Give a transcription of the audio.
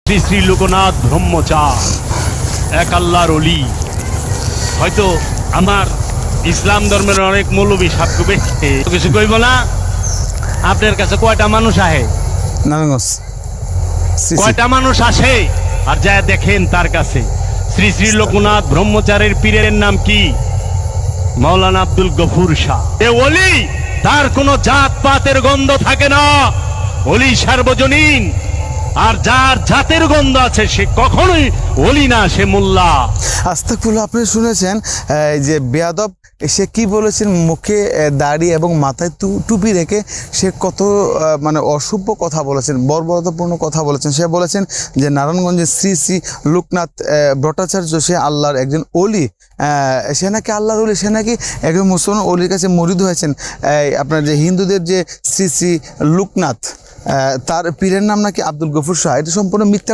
শ্রী শ্রী লোকনাথ ব্রহ্মচার এক আল্লাহর অলি। হয়তো আমার ইসলাম ধর্মের অনেক মৌলবী সাপকে বেশি কিছু কইব না। আপনার কাছে কয়টা মানুষ আহে, নারায়ণগঞ্জ কয়টা মানুষ আসে আর যা দেখেন তার কাছে শ্রী শ্রী লোকনাথ ব্রহ্মচারের পীরের নাম কি? মাওলানা আব্দুল গফুর শাহ। এ ওলি, তার কোনো জাত পাতের গন্ধ থাকে না। ওলি সার্বজনীন, আর যার জাতের গন্ধ আছে সে কখনোই ওলি না, সে মোল্লা। আস্তাগফিরুল্লাহ। আপনি শুনেছেন যে বেয়াদব সে কি বলেছেন, মুখে দাড়ি এবং মাথায় টুপি রেখে সে কত মানে অসভ্য কথা বলেছেন, বর্বরতাপূর্ণ কথা বলেছেন। সে বলেছেন যে নারায়ণগঞ্জের শ্রী শ্রী লোকনাথ ভট্টাচার্য সে আল্লাহর একজন অলি, সে নাকি আল্লাহর অলি, সে নাকি একজন মুসলমান অলির কাছে মরিদ হয়েছেন। আপনার যে হিন্দুদের যে শ্রী শ্রী লোকনাথ, তার পীরের নাম নাকি আব্দুল গফুর শাহ। এটা সম্পূর্ণ মিথ্যা।